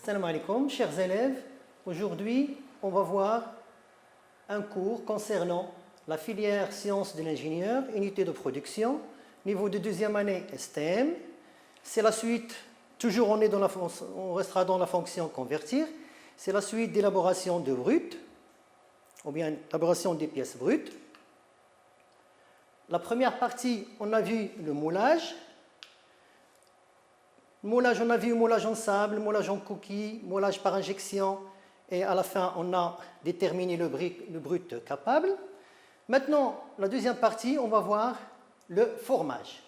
Salam alaikum, chers élèves. Aujourd'hui, on va voir un cours concernant la filière sciences de l'ingénieur, unité de production, niveau de deuxième année STM. C'est la suite, toujours on restera dans la fonction convertir. C'est la suite d'élaboration de brut, ou bien élaboration des pièces brutes. La première partie, on a vu le moulage. Moulage, on a vu moulage en sable, moulage en coquille, moulage par injection, et à la fin, on a déterminé le brut capable. Maintenant, la deuxième partie, on va voir le formage.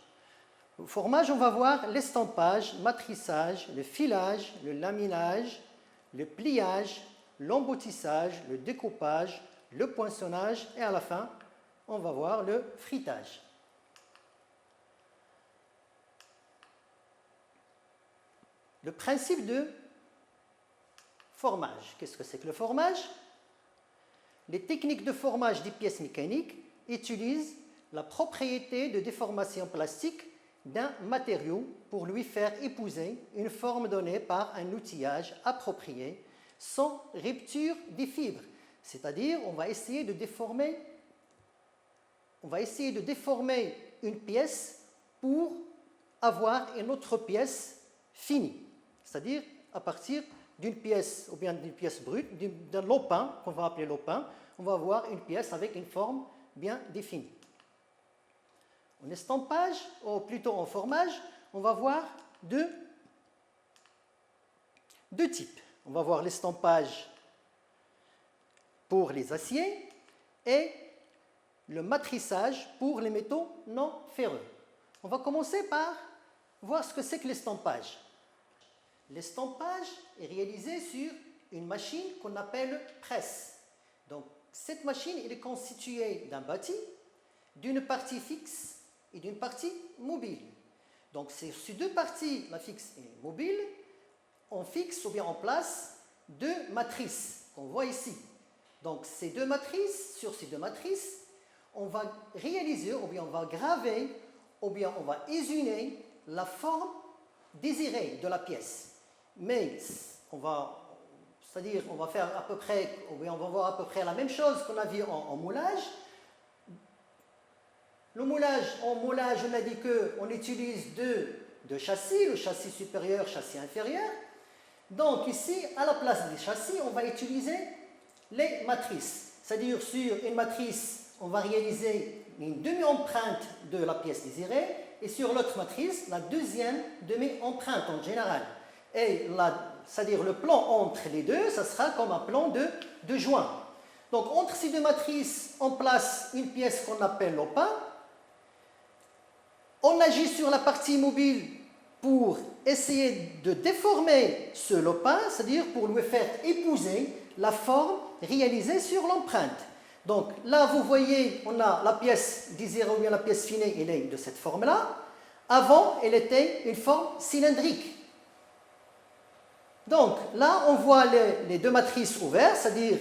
Le formage, on va voir l'estampage, matrissage, le filage, le laminage, le pliage, l'emboutissage, le découpage, le poinçonnage, et à la fin, on va voir le frittage. Le principe de formage. Qu'est-ce que c'est que le formage? Les techniques de formage des pièces mécaniques utilisent la propriété de déformation plastique d'un matériau pour lui faire épouser une forme donnée par un outillage approprié sans rupture des fibres. C'est-à-dire, on va essayer de déformer une pièce pour avoir une autre pièce finie. C'est-à-dire, à partir d'une pièce, ou bien d'une pièce brute, d'un lopin, qu'on va appeler lopin, on va avoir une pièce avec une forme bien définie. En estampage, ou plutôt en formage, on va voir deux types. On va voir l'estampage pour les aciers et le matrissage pour les métaux non ferreux. On va commencer par voir ce que c'est que l'estampage. L'estampage est réalisé sur une machine qu'on appelle presse. Donc, cette machine est constituée d'un bâti, d'une partie fixe et d'une partie mobile. Donc, c'est sur deux parties, la fixe et mobile, on fixe ou bien on place deux matrices qu'on voit ici. Donc, ces deux matrices, sur ces deux matrices, on va réaliser ou bien on va graver ou bien on va usuner la forme désirée de la pièce. Mais on va faire à peu près, ou bien on va voir à peu près la même chose qu'on a vu en moulage. Le moulage, en moulage, on a dit qu'on utilise deux châssis, le châssis supérieur, le châssis inférieur. Donc ici, à la place des châssis, on va utiliser les matrices. C'est-à-dire sur une matrice, on va réaliser une demi-empreinte de la pièce désirée et sur l'autre matrice, la deuxième demi-empreinte en général. Et c'est-à-dire le plan entre les deux, ça sera comme un plan de joint. Donc entre ces deux matrices, on place une pièce qu'on appelle lopin. On agit sur la partie mobile pour essayer de déformer ce lopin, c'est-à-dire pour lui faire épouser la forme réalisée sur l'empreinte. Donc là, vous voyez, on a la pièce désirée ou bien la pièce finie, elle est de cette forme-là. Avant, elle était une forme cylindrique. Donc là, on voit les deux matrices ouvertes, c'est-à-dire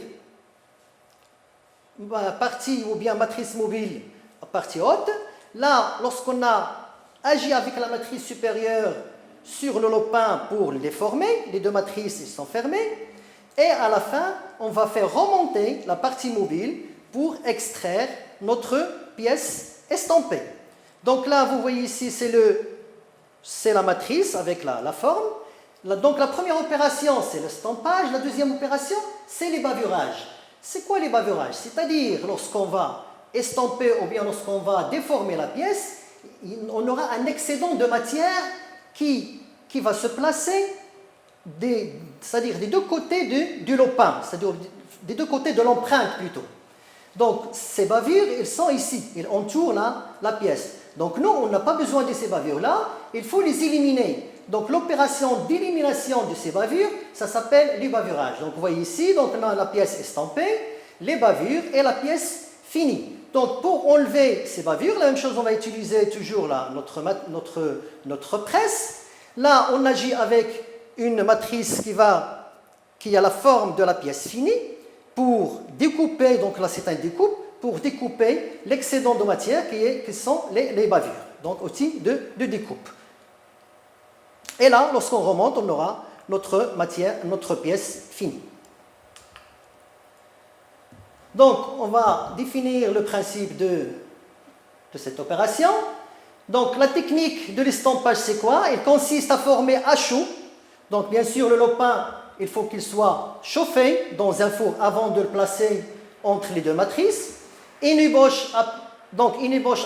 partie ou bien matrice mobile, partie haute. Là, lorsqu'on a agi avec la matrice supérieure sur le lopin pour le déformer, les deux matrices sont fermées. Et à la fin, on va faire remonter la partie mobile pour extraire notre pièce estampée. Donc là, vous voyez ici, c'est la matrice avec la forme. Donc la première opération, c'est l'estampage. La deuxième opération, c'est les bavurages. C'est quoi les bavurages? C'est-à-dire, lorsqu'on va estamper ou bien lorsqu'on va déformer la pièce, on aura un excédent de matière qui va se placer c'est-à-dire des deux côtés du lopin, c'est-à-dire des deux côtés de l'empreinte plutôt. Donc ces bavures, elles sont ici, elles entourent la pièce. Donc nous, on n'a pas besoin de ces bavures-là, il faut les éliminer. Donc l'opération d'élimination de ces bavures, ça s'appelle les bavurages. Donc vous voyez ici, donc on a la pièce estampée, les bavures et la pièce finie. Donc pour enlever ces bavures, la même chose, on va utiliser toujours notre presse. Là, on agit avec une matrice qui a la forme de la pièce finie pour découper, donc là c'est un découpe, pour découper l'excédent de matière qui sont les bavures, donc outil de découpe. Et là, lorsqu'on remonte, on aura notre matière, notre pièce finie. Donc, on va définir le principe de cette opération. Donc, la technique de l'estampage, c'est quoi? Il consiste à former à chaud. Donc, bien sûr, le lopin, il faut qu'il soit chauffé dans un four avant de le placer entre les deux matrices. Une ébauche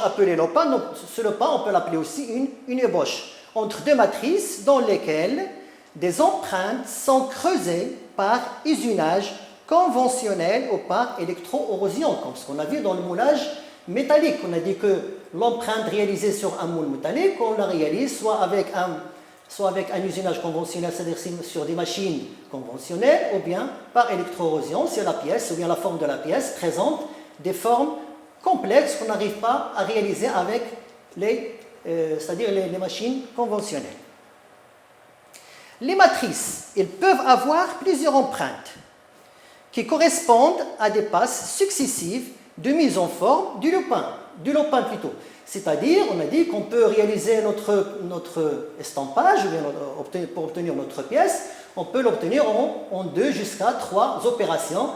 appelée lopin. Donc, ce lopin, on peut l'appeler aussi une ébauche entre deux matrices dans lesquelles des empreintes sont creusées par usinage conventionnel ou par électro-érosion, comme ce qu'on a vu dans le moulage métallique. On a dit que l'empreinte réalisée sur un moule métallique, on la réalise soit avec un usinage conventionnel, c'est-à-dire sur des machines conventionnelles, ou bien par électro-érosion, si la pièce ou bien la forme de la pièce présente des formes complexes qu'on n'arrive pas à réaliser avec c'est-à-dire les machines conventionnelles. Les matrices, elles peuvent avoir plusieurs empreintes qui correspondent à des passes successives de mise en forme du lopin plutôt. C'est-à-dire, on a dit qu'on peut réaliser notre estampage, pour obtenir notre pièce, on peut l'obtenir en 2 jusqu'à 3 opérations.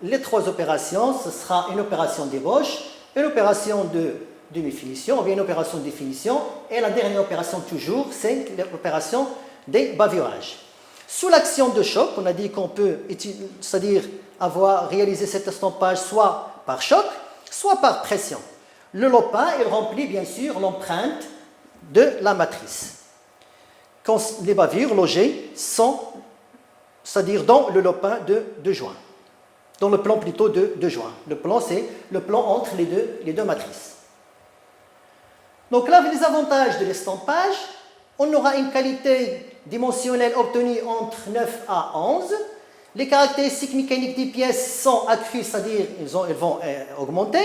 Les 3 opérations, ce sera une opération d'ébauche, une opération de demi-finition, ou bien une opération de définition, et la dernière opération toujours, c'est l'opération des bavurages. Sous l'action de choc, on a dit qu'on peut, c'est-à-dire réaliser cet estampage soit par choc, soit par pression. Le lopin, il remplit bien sûr l'empreinte de la matrice. Quand les bavures logées sont, c'est-à-dire dans le lopin de joint, dans le plan plutôt de joint. Le plan, c'est le plan entre les deux matrices. Donc là, les avantages de l'estampage, on aura une qualité dimensionnelle obtenue entre 9 à 11. Les caractéristiques mécaniques des pièces sont accrues, c'est-à-dire elles vont augmenter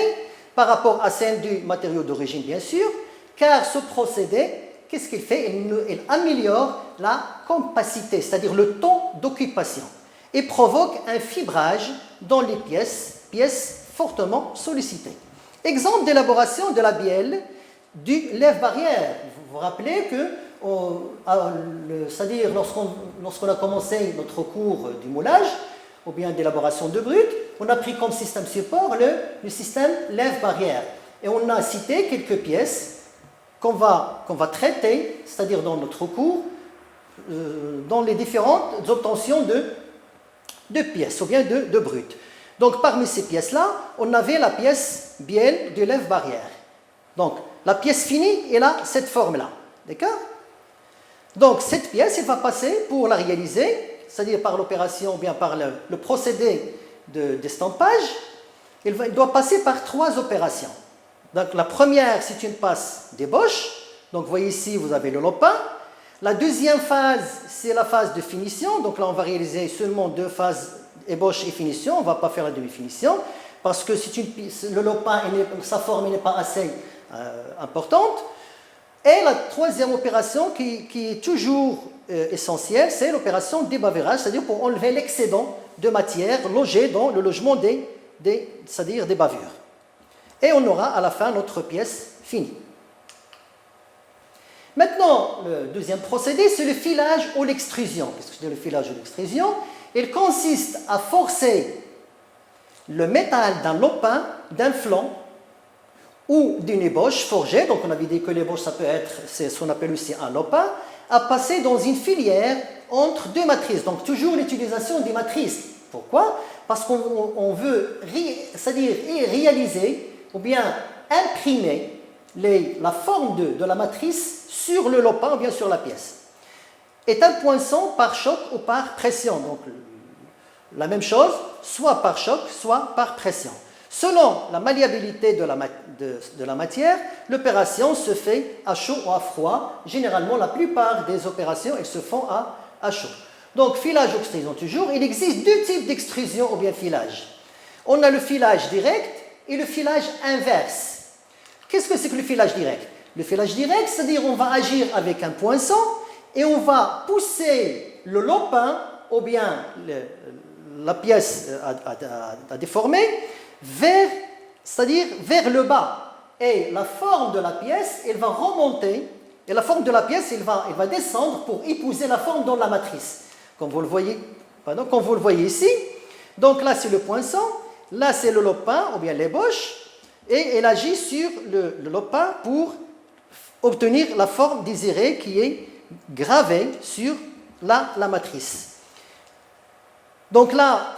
par rapport à celles du matériau d'origine, bien sûr, car ce procédé, qu'est-ce qu'il fait? Il améliore la compacité, c'est-à-dire le temps d'occupation, et provoque un fibrage dans les pièces fortement sollicitées. Exemple d'élaboration de la bielle du lève-barrière. Vous vous rappelez que c'est-à-dire lorsqu'on a commencé notre cours du moulage, ou bien d'élaboration de brut, on a pris comme système support le système lève-barrière. Et on a cité quelques pièces qu'on va traiter, c'est-à-dire dans notre cours, dans les différentes obtentions de pièces, ou bien de brut. Donc parmi ces pièces-là, on avait la pièce bielle du lève-barrière. Donc la pièce finie, elle a cette forme-là. D'accord? Donc cette pièce, elle va passer pour la réaliser, c'est-à-dire par l'opération ou bien par le procédé d'estampage, elle doit passer par 3 opérations. Donc la première, c'est une passe d'ébauche. Donc vous voyez ici, vous avez le lopin. La deuxième phase, c'est la phase de finition. Donc là, on va réaliser seulement 2 phases, ébauche et finition. On ne va pas faire la demi-finition parce que le lopin, sa forme n'est pas assez importante. Et la troisième opération qui est toujours essentielle, c'est l'opération débavérage, c'est-à-dire pour enlever l'excédent de matière logé dans le logement c'est-à-dire des bavures. Et on aura à la fin notre pièce finie. Maintenant, le deuxième procédé, c'est le filage ou l'extrusion. Qu'est-ce que c'est le filage ou l'extrusion? Il consiste à forcer le métal d'un lopin, d'un flanc, ou d'une ébauche forgée, donc on avait dit que l'ébauche, ça peut être, c'est ce qu'on appelle aussi un lopin, à passer dans une filière entre 2 matrices. Donc toujours l'utilisation des matrices. Pourquoi? Parce qu'on veut, c'est-à-dire réaliser ou bien imprimer la forme de la matrice sur le lopin ou bien sur la pièce. Est un poinçon par choc ou par pression. Donc la même chose, soit par choc, soit par pression. Selon la malléabilité de la matière, l'opération se fait à chaud ou à froid. Généralement, la plupart des opérations, elles se font à chaud. Donc, filage ou extrusion toujours. Il existe 2 types d'extrusion ou bien filage. On a le filage direct et le filage inverse. Qu'est-ce que c'est que le filage direct? Le filage direct, c'est-à-dire on va agir avec un poinçon et on va pousser le lopin ou bien la pièce à déformer c'est-à-dire vers le bas. Et la forme de la pièce, elle va remonter, et la forme de la pièce, elle va descendre pour épouser la forme dans la matrice. comme vous le voyez, comme vous le voyez ici. Donc là, c'est le poinçon, là, c'est le lopin, ou bien l'ébauche, et elle agit sur le lopin pour obtenir la forme désirée qui est gravée sur la matrice. Donc là,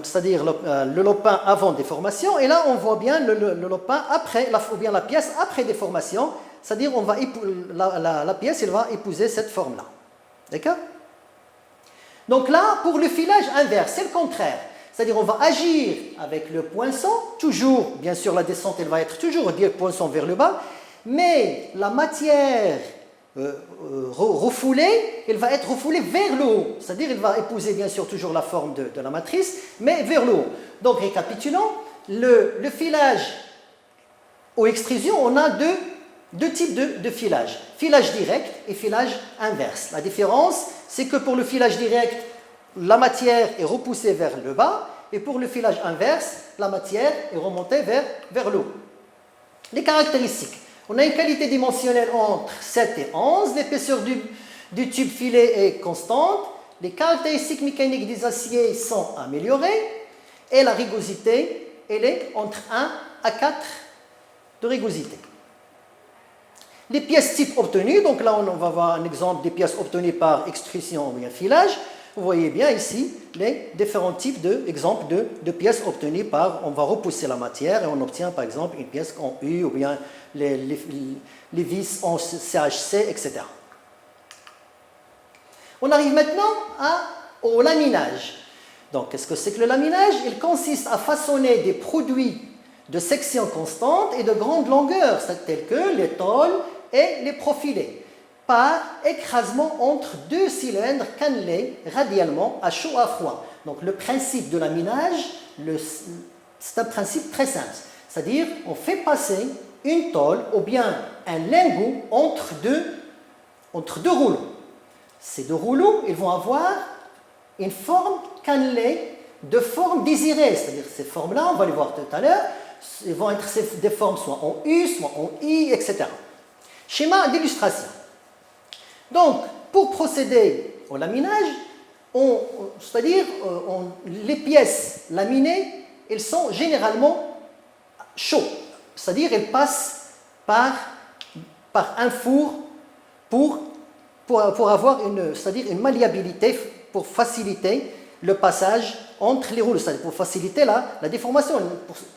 c'est-à-dire le lopin avant déformation, et là on voit bien le lopin après, ou bien la pièce après déformation, c'est-à-dire la pièce elle va épouser cette forme-là. D'accord? Donc là, pour le filage inverse, c'est le contraire. C'est-à-dire on va agir avec le poinçon, toujours, bien sûr la descente elle va être toujours du poinçon vers le bas, mais la matière refoulée, elle va être refoulée vers le haut. C'est-à-dire elle va épouser bien sûr toujours la forme de la matrice, mais vers le haut. Donc récapitulons, le filage ou extrusion, on a deux types de filage. Filage direct et filage inverse. La différence, c'est que pour le filage direct, la matière est repoussée vers le bas, et pour le filage inverse, la matière est remontée vers le haut. Les caractéristiques. On a une qualité dimensionnelle entre 7 et 11, l'épaisseur du tube filet est constante, les caractéristiques mécaniques des aciers sont améliorées, et la rugosité, elle est entre 1 à 4 de rugosité. Les pièces types obtenues, donc là on va voir un exemple des pièces obtenues par extrusion ou bien filage. Vous voyez bien ici les différents types d'exemples de pièces obtenues par, on va repousser la matière et on obtient par exemple une pièce en U ou bien les vis en CHC, etc. On arrive maintenant au laminage. Donc qu'est-ce que c'est que le laminage? Il consiste à façonner des produits de section constante et de grande longueur, tels que les tôles et les profilés, par écrasement entre deux cylindres cannelés radialement à chaud à froid. Donc le principe de laminage, c'est un principe très simple. C'est-à-dire, on fait passer une tôle ou bien un lingot entre deux rouleaux. Ces deux rouleaux, ils vont avoir une forme cannelée de forme désirée. C'est-à-dire, ces formes-là, on va les voir tout à l'heure, ils vont être des formes soit en U, soit en I, etc. Schéma d'illustration. Donc, pour procéder au laminage, c'est-à-dire les pièces laminées, elles sont généralement chaudes. C'est-à-dire elles passent par un four pour avoir une malléabilité, pour faciliter le passage entre les rouleaux, c'est-à-dire pour faciliter la déformation.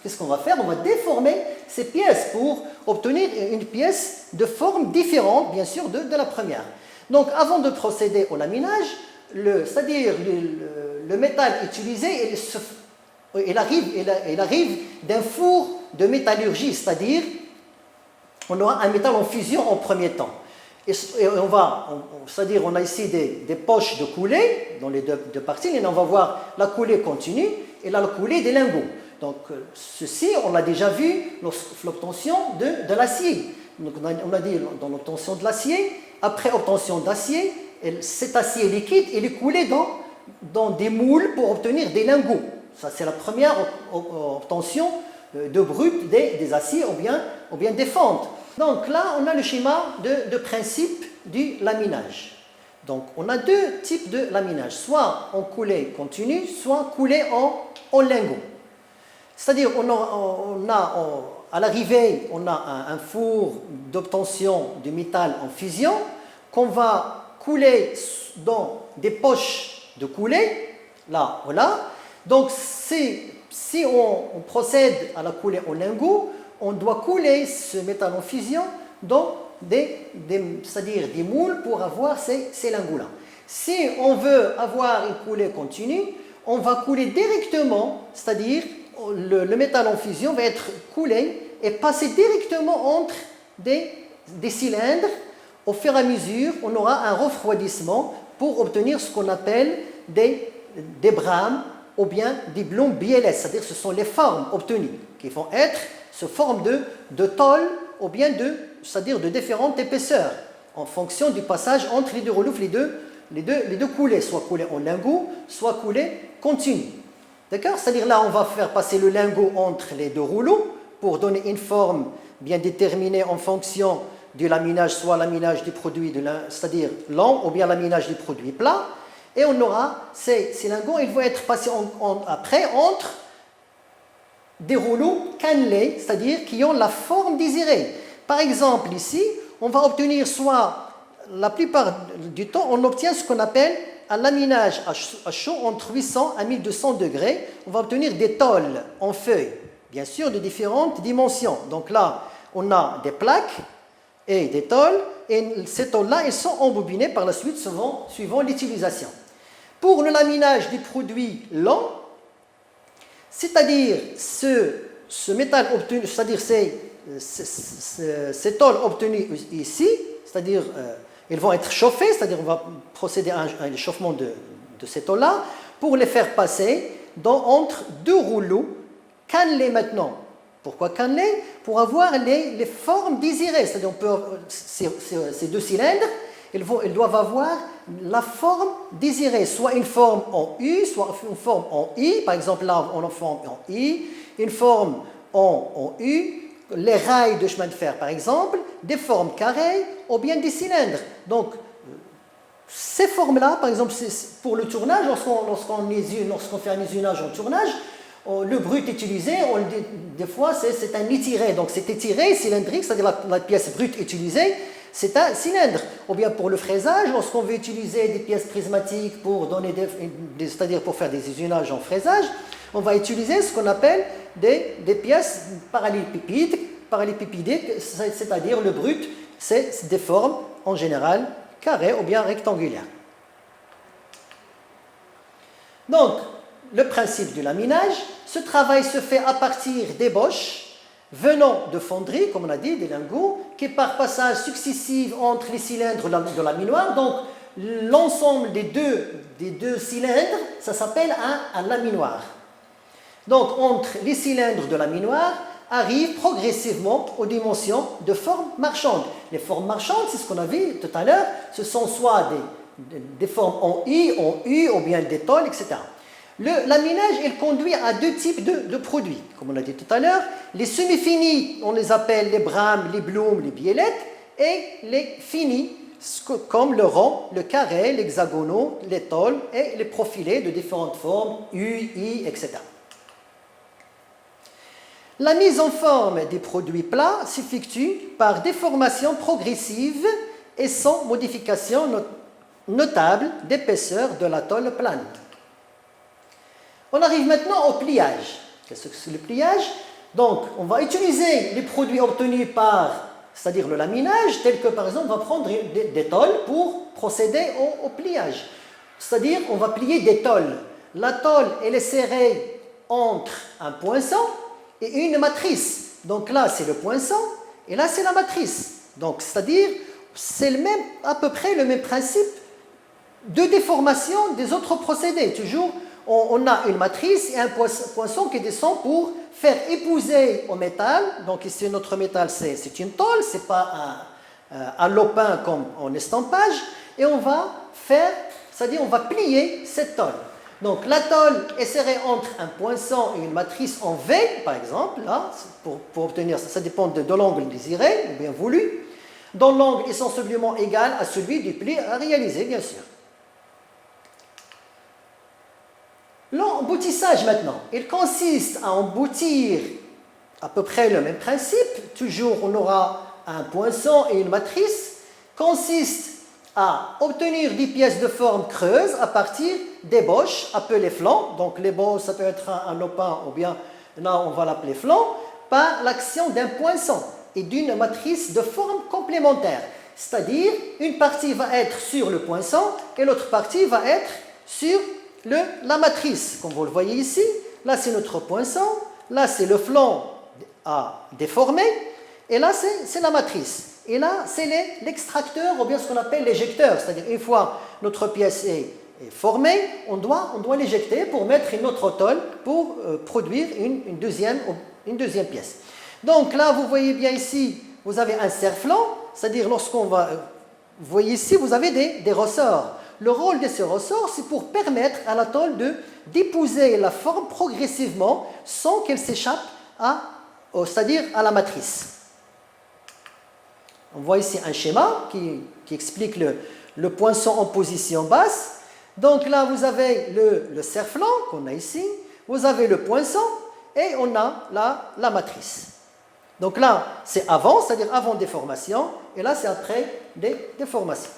Qu'est-ce qu'on va faire? On va déformer ces pièces pour obtenir une pièce de forme différente, bien sûr, de la première. Donc, avant de procéder au laminage, c'est-à-dire le métal utilisé, il arrive d'un four de métallurgie, c'est-à-dire on aura un métal en fusion en premier temps. C'est-à-dire on a ici des poches de coulée dans les deux parties, et on va voir la coulée continue et là la coulée des lingots. Donc ceci, on l'a déjà vu lors de l'obtention de l'acier. Donc on a dit dans l'obtention de l'acier, après obtention d'acier, cet acier liquide il est coulé dans des moules pour obtenir des lingots. Ça c'est la première obtention de brut des aciers ou bien des fentes. Donc là, on a le schéma de principe du laminage. Donc on a deux types de laminage, soit en coulée continue, soit coulée en lingot. C'est-à-dire à l'arrivée, on a un four d'obtention du métal en fusion qu'on va couler dans des poches de coulée, là, voilà. Donc si on procède à la coulée en lingot, on doit couler ce métal en fusion dans c'est-à-dire des moules pour avoir ces lingots-là. Si on veut avoir une coulée continue, on va couler directement, c'est-à-dire le métal en fusion va être coulé et passer directement entre des cylindres. Au fur et à mesure, on aura un refroidissement pour obtenir ce qu'on appelle des brames ou bien des blonds biellés, c'est-à-dire ce sont les formes obtenues qui vont être sous forme de tôle ou bien c'est-à-dire de différentes épaisseurs en fonction du passage entre les deux rouleaux, les deux coulées, soit coulées en lingot, soit coulées continues. D'accord? C'est-à-dire là, on va faire passer le lingot entre les deux rouleaux pour donner une forme bien déterminée en fonction du laminage, soit laminage des produits, c'est-à-dire lent, ou bien laminage des produits plats. Et on aura ces lingots, ils vont être passés après entre des rouleaux cannelés, c'est-à-dire qui ont la forme désirée. Par exemple, ici, on va obtenir soit, la plupart du temps, on obtient ce qu'on appelle un laminage à chaud entre 800 à 1200 degrés. On va obtenir des tôles en feuilles, bien sûr, de différentes dimensions. Donc là, on a des plaques et des tôles, et ces tôles-là, elles sont embobinées par la suite suivant l'utilisation. Pour le laminage des produits lents, c'est-à-dire ce métal obtenu, c'est-à-dire ces tôles obtenues ici, c'est-à-dire ils vont être chauffés, c'est-à-dire on va procéder à un échauffement de ces tôles-là pour les faire passer entre deux rouleaux cannelés maintenant. Pourquoi cannelés? Pour avoir les formes désirées, c'est-à-dire ces deux cylindres, ils doivent avoir la forme désirée, soit une forme en U, soit une forme en I. Par exemple, là, on a une forme en I, une forme en U, les rails de chemin de fer, par exemple, des formes carrées ou bien des cylindres. Donc, ces formes-là, par exemple, pour le tournage, lorsqu'on fait un usinage en tournage, le brut utilisé, des fois, c'est un étiré. Donc, c'est étiré, cylindrique, c'est-à-dire la pièce brute utilisée, c'est un cylindre. Ou bien pour le fraisage, lorsqu'on veut utiliser des pièces prismatiques pour c'est-à-dire pour faire des usinages en fraisage, on va utiliser ce qu'on appelle des pièces parallélépipédiques, c'est-à-dire le brut, c'est des formes en général carrées ou bien rectangulaires. Donc, le principe du laminage, ce travail se fait à partir d'ébauches venant de fonderies, comme on a dit, des lingots, qui par passage successif entre les cylindres de la minoire, donc l'ensemble des deux cylindres, ça s'appelle un laminoir. Donc, entre les cylindres de la minoire, arrivent progressivement aux dimensions de formes marchandes. Les formes marchandes, c'est ce qu'on a vu tout à l'heure, ce sont soit des formes en I, en U, ou bien des tôles, etc. Le laminage, il conduit à deux types de produits, comme on a dit tout à l'heure. Les semi-finis, on les appelle les brames, les blooms, les biellettes, et les finis, comme le rond, le carré, l'hexagonaux, les tôles et les profilés de différentes formes, U, I, etc. La mise en forme des produits plats s'effectue par déformation progressive et sans modification notable d'épaisseur de la tôle plane. On arrive maintenant au pliage. Qu'est-ce que c'est le pliage? Donc, on va utiliser les produits obtenus c'est-à-dire le laminage, tel que par exemple, on va prendre des tôles pour procéder au pliage. C'est-à-dire, on va plier des tôles. La tôle, elle est serrée entre un poinçon et une matrice. Donc là, c'est le poinçon et là, c'est la matrice. Donc, c'est-à-dire, c'est à peu près le même principe de déformation des autres procédés. Toujours, on a une matrice et un poinçon qui descend pour faire épouser au métal. Donc ici, notre métal, c'est une tôle, ce n'est pas un lopin comme en estampage. Et on va c'est-à-dire on va plier cette tôle. Donc la tôle est serrée entre un poinçon et une matrice en V, par exemple, là, pour obtenir, ça dépend de l'angle désiré, ou bien voulu, dont l'angle est sensiblement égal à celui du pli à réaliser, bien sûr. L'emboutissage maintenant, il consiste à emboutir à peu près le même principe, toujours on aura un poinçon et une matrice, consiste à obtenir des pièces de forme creuse à partir d'ébauches appelées flancs. Donc l'ébauche, ça peut être un lopin ou bien, là on va l'appeler flanc, par l'action d'un poinçon et d'une matrice de forme complémentaire. C'est-à-dire, une partie va être sur le poinçon et l'autre partie va être sur la matrice, comme vous le voyez ici. Là, c'est notre poinçon, là, c'est le flanc à déformer, et là, c'est la matrice. Et là, c'est l'extracteur, ou bien ce qu'on appelle l'éjecteur, c'est-à-dire une fois notre pièce est formée, on doit l'éjecter pour mettre une autre tôle pour produire une deuxième pièce. Donc là, vous voyez bien ici, vous avez un serre-flanc, c'est-à-dire lorsqu'on va... Vous voyez ici, vous avez des ressorts. Le rôle de ces ressorts, c'est pour permettre à la tôle d'épouser la forme progressivement sans qu'elle s'échappe c'est-à-dire à la matrice. On voit ici un schéma qui explique le poinçon en position basse. Donc là, vous avez le cerf-flanc qu'on a ici, vous avez le poinçon et on a la matrice. Donc là, c'est avant, c'est-à-dire avant déformation, et là, c'est après déformation.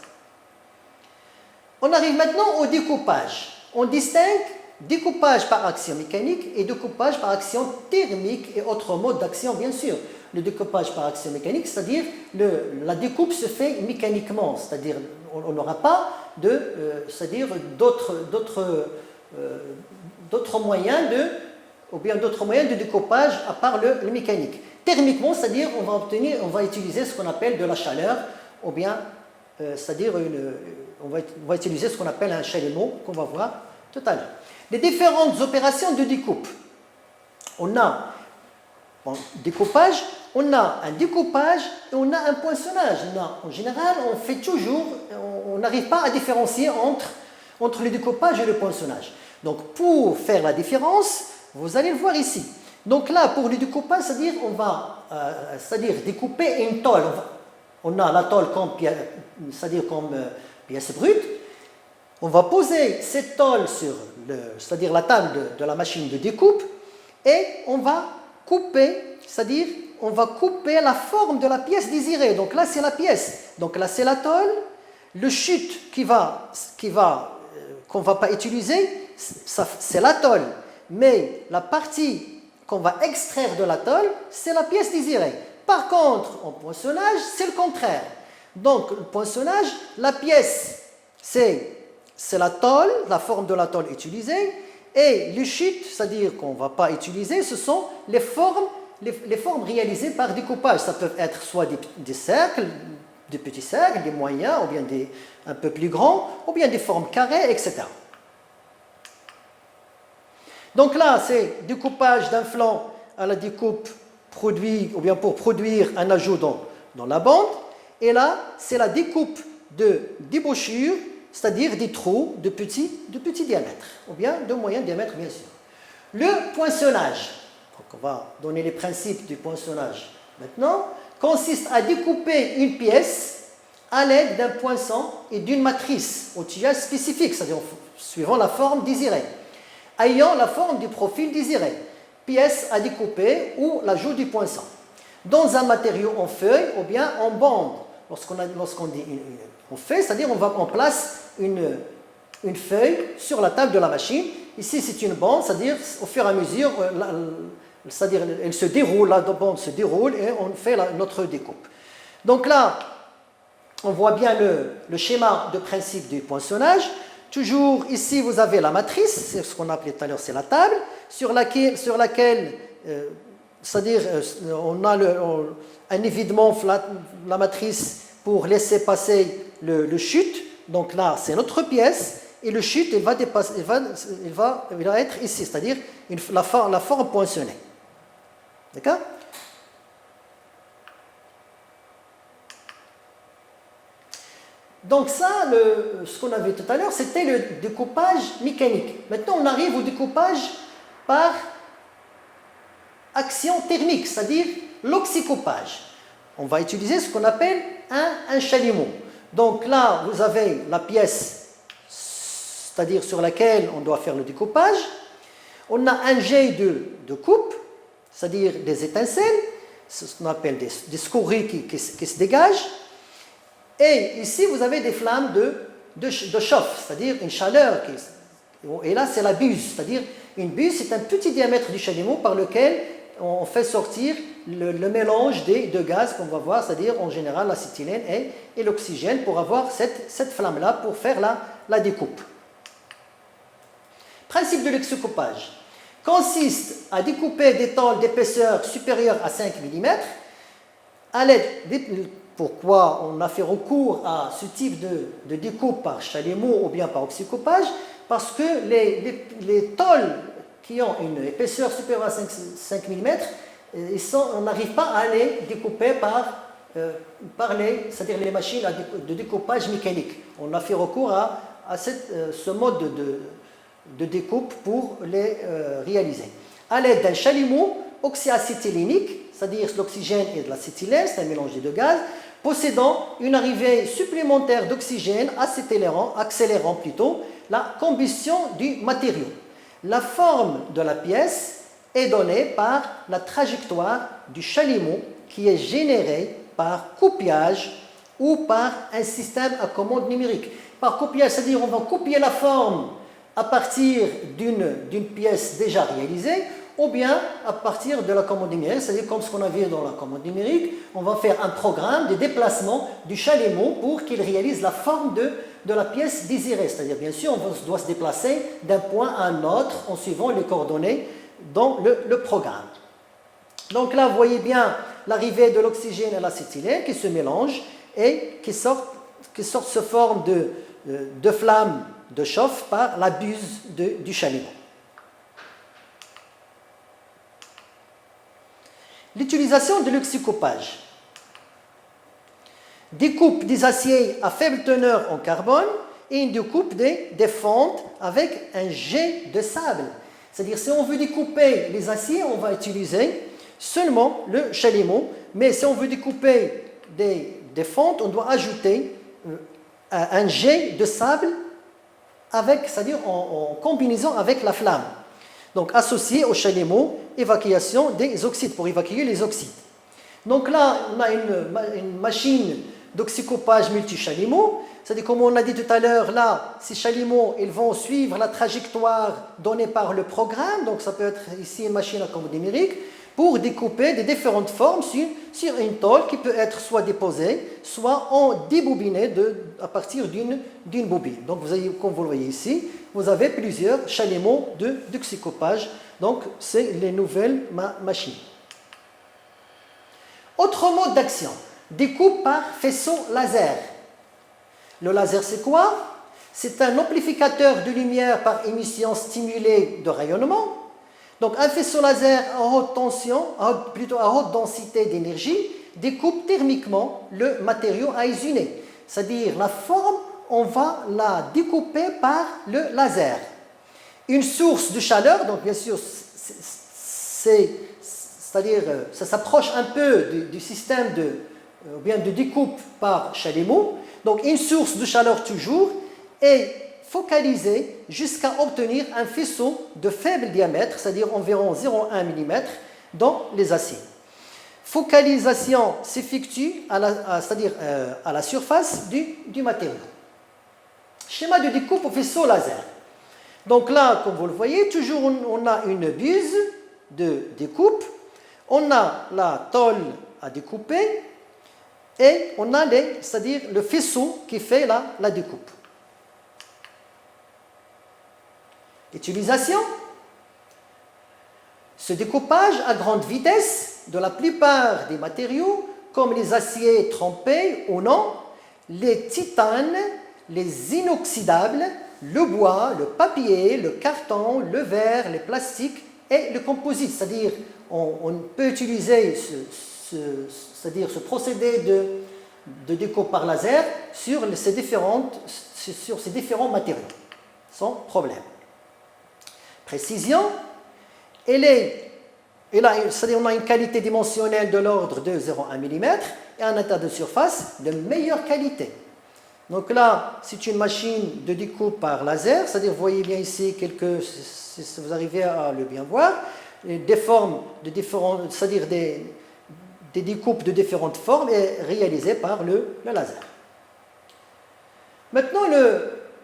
On arrive maintenant au découpage. On distingue découpage par action mécanique et découpage par action thermique et autres modes d'action, bien sûr. Le découpage par action mécanique, c'est-à-dire la découpe se fait mécaniquement, c'est-à-dire on n'aura pas c'est-à-dire d'autres moyens de découpage à part le mécanique. Thermiquement, c'est-à-dire on va utiliser ce qu'on appelle de la chaleur, ou bien c'est-à-dire on va utiliser ce qu'on appelle un chalumeau qu'on va voir tout à l'heure. Les différentes opérations de découpe. On a découpage, on a un découpage et on a un poinçonnage. En général, on n'arrive pas à différencier entre le découpage et le poinçonnage. Donc, pour faire la différence, vous allez le voir ici. Donc là, pour le découpage, c'est-à-dire on va découper une tôle. On a la tôle comme pièce brute. On va poser cette tôle sur c'est-à-dire la table de la machine de découpe et on va couper, c'est-à-dire on va couper la forme de la pièce désirée. Donc là, c'est la pièce. Donc là, c'est la tôle. Le chute qu'on ne va pas utiliser, c'est la tôle. Mais la partie qu'on va extraire de la tôle, c'est la pièce désirée. Par contre, en poinçonnage, c'est le contraire. Donc, le poinçonnage, la pièce, c'est la tôle, la forme de la tôle utilisée, et les chutes, c'est-à-dire qu'on ne va pas utiliser, ce sont les formes réalisées par découpage. Ça peut être soit des cercles, des petits cercles, des moyens, ou bien un peu plus grands, ou bien des formes carrées, etc. Donc là, c'est découpage d'un flanc à la découpe produit, ou bien pour produire un ajout dans la bande. Et là, c'est la découpe de débouchure, c'est-à-dire des trous de petit diamètre, ou bien de moyen diamètre, bien sûr. Le poinçonnage, donc on va donner les principes du poinçonnage maintenant, consiste à découper une pièce à l'aide d'un poinçon et d'une matrice au outillage spécifique, c'est-à-dire suivant la forme désirée, ayant la forme du profil désiré, pièce à découper ou l'ajout du poinçon, dans un matériau en feuille ou bien en bande. Lorsqu'on dit on fait, c'est-à-dire on place une feuille sur la table de la machine. Ici, c'est une bande, c'est-à-dire au fur et à mesure, c'est-à-dire elle se déroule, la bande se déroule et on fait notre découpe. Donc là, on voit bien le schéma de principe du poinçonnage. Toujours ici, vous avez la matrice, c'est ce qu'on appelait tout à l'heure, c'est la table, sur laquelle c'est-à-dire on a un évidement, la matrice pour laisser passer le chute. Donc là, c'est notre pièce, et le chute, il va être ici, c'est-à-dire la forme poinçonnée. D'accord ? Donc ça, ce qu'on avait tout à l'heure, c'était le découpage mécanique. Maintenant, on arrive au découpage par action thermique, c'est-à-dire l'oxycoupage. On va utiliser ce qu'on appelle un chalumeau. Donc là, vous avez la pièce, c'est-à-dire sur laquelle on doit faire le découpage. On a un jet de coupe, c'est-à-dire des étincelles, c'est ce qu'on appelle des scories qui se dégagent. Et ici, vous avez des flammes de chauffe, c'est-à-dire une chaleur. Et là, c'est la buse, c'est-à-dire une buse, c'est un petit diamètre du chalumeau par lequel on fait sortir le mélange des deux gaz qu'on va voir, c'est-à-dire en général l'acétylène et l'oxygène, pour avoir cette flamme-là pour faire la découpe. Principe de l'exocoupage consiste à découper des tôles d'épaisseur supérieure à 5 mm à l'aide Pourquoi on a fait recours à ce type de découpe par chalumeau ou bien par oxycoupage? Parce que les tôles qui ont une épaisseur supérieure à 5 mm, on n'arrive pas à les découper par les machines de découpage mécanique. On a fait recours à ce mode de découpe pour les réaliser. À l'aide d'un chalumeau oxyacétylénique, c'est-à-dire l'oxygène et de l'acétylène, c'est un mélange des deux gaz, possédant une arrivée supplémentaire d'oxygène accélérant plutôt la combustion du matériau. La forme de la pièce est donnée par la trajectoire du chalumeau qui est générée par copiage ou par un système à commande numérique. Par copiage, c'est-à-dire on va copier la forme à partir d'une pièce déjà réalisée ou bien à partir de la commande numérique, c'est-à-dire comme ce qu'on a vu dans la commande numérique, on va faire un programme de déplacement du chalumeau pour qu'il réalise la forme de la pièce désirée. C'est-à-dire, bien sûr, on doit se déplacer d'un point à un autre en suivant les coordonnées dans le programme. Donc là, vous voyez bien l'arrivée de l'oxygène et l'acétylène qui se mélangent et qui sortent sous forme de flamme de chauffe par la buse du chalumeau. L'utilisation de l'oxycoupage. Découpe des aciers à faible teneur en carbone et une découpe des fentes avec un jet de sable. C'est-à-dire, si on veut découper les aciers, on va utiliser seulement le chalumeau, mais si on veut découper des fentes, on doit ajouter un jet de sable c'est-à-dire en combinaison avec la flamme. Donc associé au chalumeau, évacuation des oxydes, pour évacuer les oxydes. Donc là, on a une machine d'oxycoupage multi-chalumeau, c'est-à-dire comme on l'a dit tout à l'heure, là, ces chalumeaux, ils vont suivre la trajectoire donnée par le programme, donc ça peut être ici une machine à commande numérique, pour découper des différentes formes sur une tôle qui peut être soit déposée, soit en débobiné à partir d'une bobine. Donc vous avez, comme vous le voyez ici, vous avez plusieurs chalumeaux d'oxycoupage. Donc c'est les nouvelles machines. Autre mode d'action, découpe par faisceau laser. Le laser c'est quoi? C'est un amplificateur de lumière par émission stimulée de rayonnement. Donc un faisceau laser à haute tension, plutôt à haute densité d'énergie, découpe thermiquement le matériau à usiner. C'est-à-dire la forme, on va la découper par le laser. Une source de chaleur, donc bien sûr, c'est-à-dire ça s'approche un peu du système de découpe par chalumeau. Donc une source de chaleur toujours est focalisée jusqu'à obtenir un faisceau de faible diamètre, c'est-à-dire environ 0,1 mm dans les aciers. Focalisation s'effectue c'est-à-dire à la surface du matériau. Schéma de découpe au faisceau laser. Donc là, comme vous le voyez, toujours on a une buse de découpe, on a la tôle à découper et on a c'est-à-dire le faisceau qui fait la découpe. Utilisation. Ce découpage à grande vitesse de la plupart des matériaux, comme les aciers trempés ou non, les titanes, les inoxydables, le bois, le papier, le carton, le verre, les plastiques et le composite. C'est-à-dire, on peut utiliser ce procédé de découpe par laser sur ces différents matériaux, sans problème. Précision, c'est-à-dire on a une qualité dimensionnelle de l'ordre de 0,1 mm et un état de surface de meilleure qualité. Donc là, c'est une machine de découpe par laser, c'est-à-dire vous voyez bien ici si vous arrivez à le bien voir, des formes de différentes, c'est-à-dire des découpes de différentes formes et réalisées par le laser. Maintenant,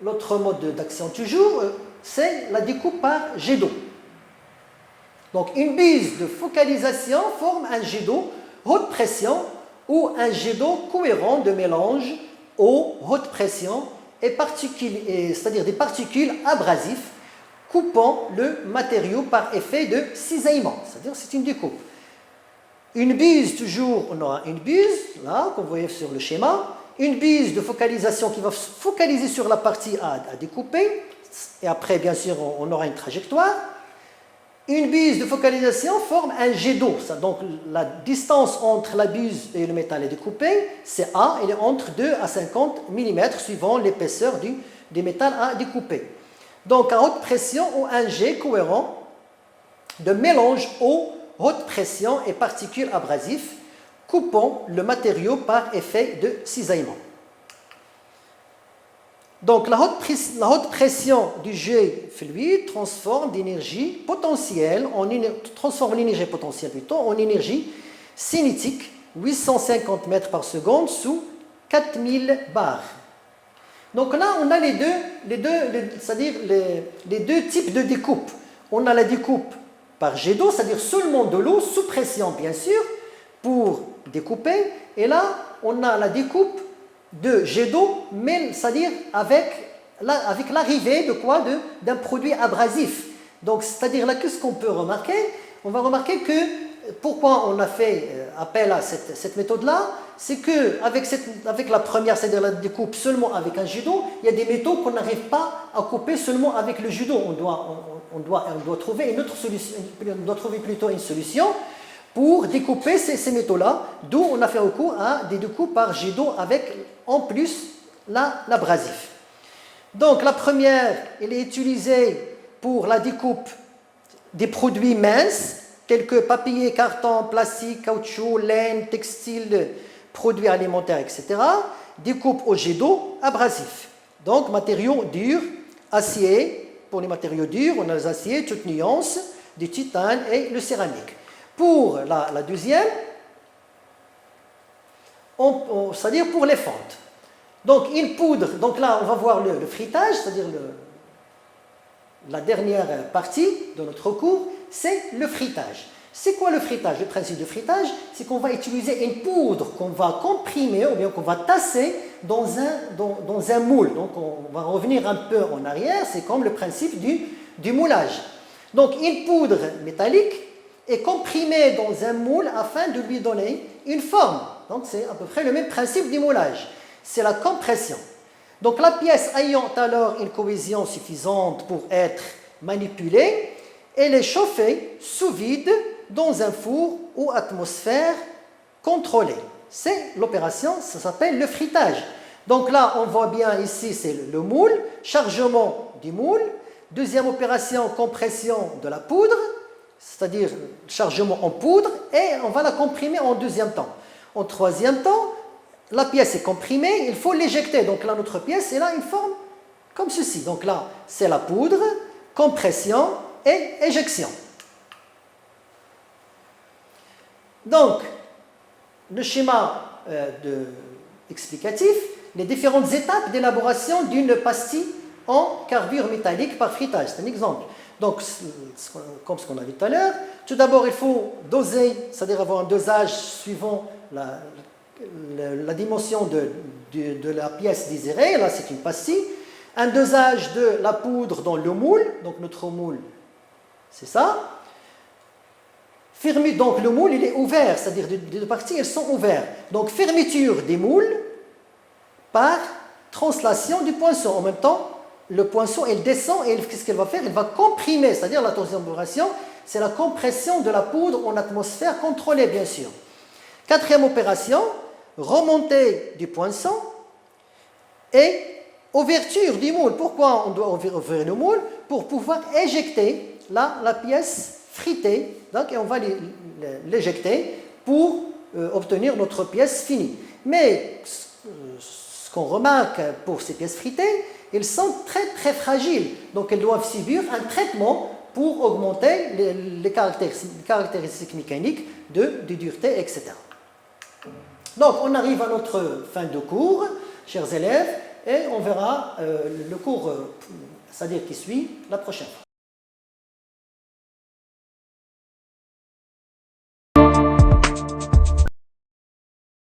l'autre mode d'action toujours, c'est la découpe par jet d'eau. Donc une buse de focalisation forme un jet d'eau haute pression ou un jet d'eau cohérent de mélange eau haute pression c'est-à-dire des particules abrasives coupant le matériau par effet de cisaillement, c'est-à-dire c'est une découpe. Une buse, toujours, on aura une buse, là, comme vous voyez sur le schéma, une buse de focalisation qui va focaliser sur la partie à découper, et après, bien sûr, on aura une trajectoire. Une buse de focalisation forme un jet d'eau. Donc, la distance entre la buse et le métal est découpée, c'est A, elle est entre 2 à 50 mm, suivant l'épaisseur du métal à découper. Donc, à haute pression, ou un jet cohérent de mélange eau, haute pression et particules abrasives, coupant le matériau par effet de cisaillement. Donc la haute pression du jet fluide transforme l'énergie potentielle en énergie cinétique 850 mètres par seconde sous 4000 bars. Donc là, on a les deux types de découpe. On a la découpe par jet d'eau, c'est-à-dire seulement de l'eau, sous pression bien sûr, pour découper. Et là, on a la découpe de jet d'eau, mais c'est-à-dire avec l'arrivée de quoi? D'un produit abrasif. Donc, c'est-à-dire là, qu'est-ce qu'on peut remarquer? On va remarquer que pourquoi on a fait appel à cette méthode-là, c'est qu'avec la première, c'est-à-dire la découpe seulement avec un jet d'eau, il y a des métaux qu'on n'arrive pas à couper seulement avec le jet d'eau. On doit trouver une autre solution, on doit trouver plutôt une solution pour découper ces métaux-là, d'où on a fait recours à des découpes par jet d'eau avec en plus l'abrasif. Donc la première, elle est utilisée pour la découpe des produits minces, tels que papier, carton, plastique, caoutchouc, laine, textile, produits alimentaires, etc. Découpe au jet d'eau abrasif. Donc matériaux durs, acier, pour les matériaux durs, on a les aciers, toutes nuances, du titane et le céramique. Pour la deuxième, c'est-à-dire pour les fentes. Donc une poudre, donc là on va voir le frittage, c'est-à-dire la dernière partie de notre cours, c'est le frittage. C'est quoi le frittage? Le principe du frittage, c'est qu'on va utiliser une poudre qu'on va comprimer ou bien qu'on va tasser dans un moule. Donc on va revenir un peu en arrière, c'est comme le principe du moulage. Donc une poudre métallique est comprimée dans un moule afin de lui donner une forme. Donc c'est à peu près le même principe du moulage. C'est la compression. Donc la pièce ayant alors une cohésion suffisante pour être manipulée, elle est chauffée sous vide dans un four ou atmosphère contrôlée. C'est l'opération, ça s'appelle le frittage. Donc là, on voit bien ici, c'est le moule, chargement du moule. Deuxième opération, compression de la poudre, c'est-à-dire chargement en poudre, et on va la comprimer en deuxième temps. En troisième temps, la pièce est comprimée, il faut l'éjecter. Donc là, notre pièce, elle a une forme comme ceci. Donc là, c'est la poudre, compression et éjection. Donc, le schéma explicatif, les différentes étapes d'élaboration d'une pastille en carbure métallique par frittage. C'est un exemple. Donc, comme ce qu'on a vu tout à l'heure, tout d'abord, il faut doser, c'est-à-dire avoir un dosage suivant la dimension de la pièce désirée. Là, c'est une pastille. Un dosage de la poudre dans le moule. Donc, notre moule, c'est ça. Donc, le moule, il est ouvert, c'est-à-dire les deux parties, elles sont ouvertes. Donc, fermeture des moules par translation du poinçon. En même temps, le poinçon, il descend et qu'est-ce qu'il va faire? Il va comprimer, c'est-à-dire la troisième opération, c'est la compression de la poudre en atmosphère contrôlée, bien sûr. Quatrième opération, remontée du poinçon et ouverture du moule. Pourquoi on doit ouvrir le moule? Pour pouvoir éjecter la pièce fritée. Donc, et on va l'éjecter pour obtenir notre pièce finie. Mais ce qu'on remarque pour ces pièces fritées, elles sont très très fragiles. Donc, elles doivent subir un traitement pour augmenter les caractéristiques mécaniques de dureté, etc. Donc, on arrive à notre fin de cours, chers élèves, et on verra le cours, c'est-à-dire qui suit, la prochaine fois.